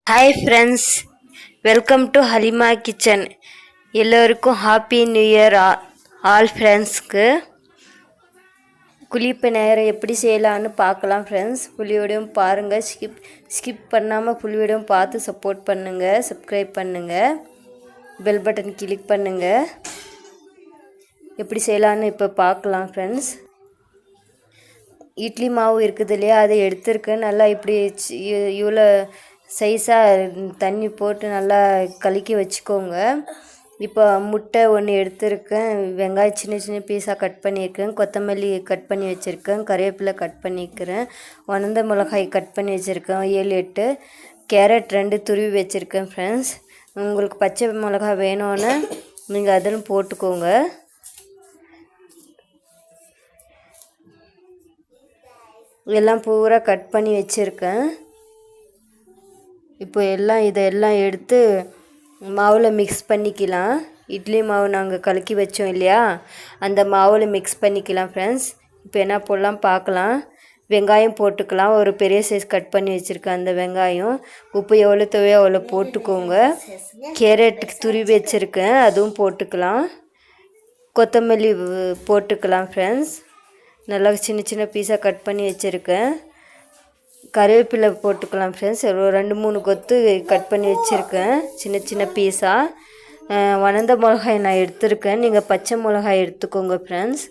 Hi friends, welcome to Halima kitchen. எல்லோருக்கும் happy new year all ஃப்ரெண்ட்ஸ்க்கு. குழிப்பு நேரம் எப்படி செய்யலான்னு பார்க்கலாம் ஃப்ரெண்ட்ஸ். புள்ளியோடையும் பாருங்கள், ஸ்கிப் பண்ணாமல் புள்ளியோடையும் பார்த்து சப்போர்ட் பண்ணுங்கள், சப்ஸ்கிரைப் பண்ணுங்கள், பெல் பட்டன் கிளிக் பண்ணுங்கள். எப்படி செய்யலான்னு இப்போ பார்க்கலாம் ஃப்ரெண்ட்ஸ். இட்லி மாவு இருக்குது இல்லையா, அதை எடுத்துருக்கேன். நல்லா இப்படி இவ்வளோ சைஸாக தண்ணி போட்டு நல்லா கலக்கி வச்சுக்கோங்க. இப்போ முட்டை ஒன்று எடுத்துருக்கேன், வெங்காயம் சின்ன சின்ன பீஸாக கட் பண்ணியிருக்கேன், கொத்தமல்லி கட் பண்ணி வச்சுருக்கேன், கருவேப்பிலை கட் பண்ணிக்கிறேன், உணர்ந்த மிளகாய் கட் பண்ணி வச்சுருக்கேன் 7-8, கேரட் 2 துருவி வச்சுருக்கேன் ஃப்ரெண்ட்ஸ். உங்களுக்கு பச்சை மிளகாய் வேணும்னு நீங்கள் அதிலும் போட்டுக்கோங்க. எல்லாம் பூரா கட் பண்ணி வச்சுருக்கேன். இப்போ இதெல்லாம் எடுத்து மாவில் மிக்ஸ் பண்ணிக்கலாம். இட்லி மாவு நாங்கள் கலக்கி வச்சோம் இல்லையா, அந்த மாவில் மிக்ஸ் பண்ணிக்கலாம் ஃப்ரெண்ட்ஸ். இப்போ என்ன போடலாம் பார்க்கலாம். வெங்காயம் போட்டுக்கலாம், ஒரு பெரிய சைஸ் கட் பண்ணி வச்சுருக்கேன் அந்த வெங்காயம். உப்பு எவ்வளோ தேவையோ அவ்வளோ போட்டுக்கோங்க. கேரட்டுக்கு துருவி வச்சுருக்கேன், அதுவும் போட்டுக்கலாம். கொத்தமல்லி போட்டுக்கலாம் ஃப்ரெண்ட்ஸ். நல்லா சின்ன சின்ன பீஸாக கட் பண்ணி வச்சுருக்கேன். கருவேப்பிலை போட்டுக்கலாம் ஃப்ரெண்ட்ஸ். ஒரு 2-3 கொத்து கட் பண்ணி வச்சுருக்கேன் சின்ன சின்ன பீஸாக. வளர்ந்த மிளகாய் நான் எடுத்துருக்கேன், நீங்கள் பச்சை மிளகாய் எடுத்துக்கோங்க ஃப்ரெண்ட்ஸ்.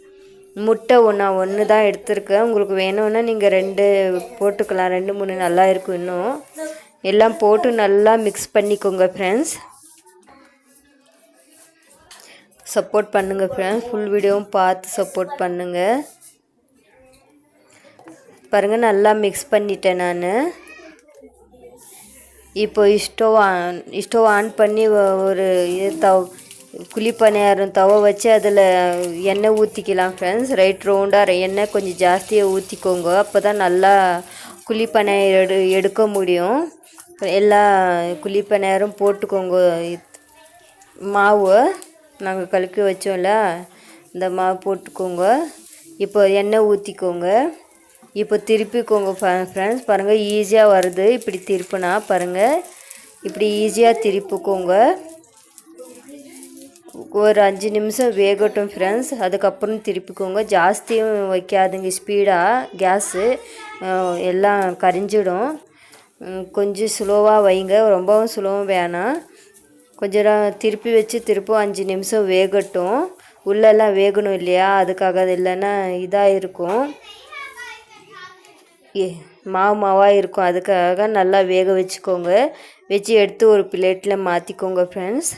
முட்டை ஒன்று தான் எடுத்துருக்கேன், உங்களுக்கு வேணும்னா நீங்கள் 2 போட்டுக்கலாம், 2-3 நல்லா இருக்கும் இன்னும். எல்லாம் போட்டு நல்லா மிக்ஸ் பண்ணிக்கோங்க ஃப்ரெண்ட்ஸ். சப்போர்ட் பண்ணுங்கள் ஃப்ரெண்ட்ஸ், ஃபுல் வீடியோவும் பார்த்து சப்போர்ட் பண்ணுங்கள். பாருங்கள், நல்லா மிக்ஸ் பண்ணிட்டேன் நான். இப்போ ஸ்டவ் ஆன் பண்ணி ஒரு குழிப்பணியாரம் தவை வச்சு அதில் எண்ணெய் ஊற்றிக்கலாம் ஃப்ரெண்ட்ஸ். ரைட் ரவுண்டாக எண்ணெய் கொஞ்சம் ஜாஸ்தியாக ஊற்றிக்கோங்க, அப்போ தான் நல்லா குழிப்பணியாரம் எடுக்க முடியும். எல்லா குழிப்பணியாரம் போட்டுக்கோங்க. மாவு நாங்கள் கலக்கி வச்சோம்ல, இந்த மாவு போட்டுக்கோங்க. இப்போ எண்ணெய் ஊற்றிக்கோங்க. இப்போ திருப்பிக்கோங்க ஃப்ரெண்ட்ஸ். பாருங்கள், ஈஸியாக வருது. இப்படி திருப்பினா பாருங்கள், இப்படி ஈஸியாக திருப்பிக்கோங்க. ஒரு 5 நிமிஷம் வேகட்டும் ஃப்ரெண்ட்ஸ், அதுக்கப்புறம் திருப்பிக்கோங்க. ஜாஸ்தியும் வைக்காதுங்க, ஸ்பீடாக கேஸு எல்லாம் கரிஞ்சிடும். கொஞ்சம் ஸ்லோவாக வைங்க, ரொம்பவும் ஸ்லோவும் வேணாம். கொஞ்சம் திருப்பி வச்சு திருப்பும் 5 நிமிஷம் வேகட்டும். உள்ளெல்லாம் வேகணும் இல்லையா, அதுக்காக. அது இல்லைன்னா இதாக இருக்கும், மாவாக இருக்கும். அதுக்காக நல்லா வேக வச்சுக்கோங்க. வச்சு எடுத்து ஒரு பிளேட்டில் மாற்றிக்கோங்க ஃப்ரெண்ட்ஸ்.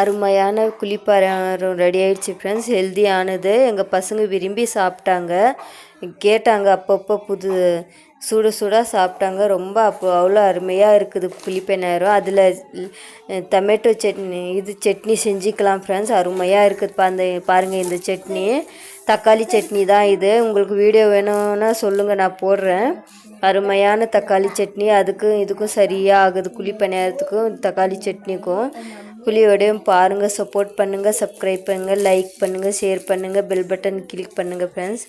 அருமையான குழிப்பணியாரம் ரெடி ஆகிடுச்சு ஃப்ரெண்ட்ஸ். ஹெல்த்தியானது, எங்கள் பசங்க விரும்பி சாப்பிட்டாங்க, கேட்டாங்க, அப்பப்போ சுடாக சாப்பிட்டாங்க. ரொம்ப அவ்வளோ அருமையாக இருக்குது குழிப்பணியாரம். அதில் டொமேட்டோ சட்னி செஞ்சுக்கலாம் ஃப்ரெண்ட்ஸ். அருமையாக இருக்குது. பாருங்கள், இந்த சட்னி தக்காளி சட்னி தான் இது. உங்களுக்கு வீடியோ வேணும்னா சொல்லுங்கள், நான் போடுறேன். அருமையான தக்காளி சட்னி, அதுக்கும் இதுக்கும் சரியாக ஆகுது. குழிப்பணியாரத்துக்கும் தக்காளி சட்னிக்கும். புளியோடையும் பாருங்கள், சப்போர்ட் பண்ணுங்கள், சப்ஸ்கிரைப் பண்ணுங்கள், லைக் பண்ணுங்கள், ஷேர் பண்ணுங்கள், பெல் பட்டன் கிளிக் பண்ணுங்கள் ஃப்ரெண்ட்ஸ்.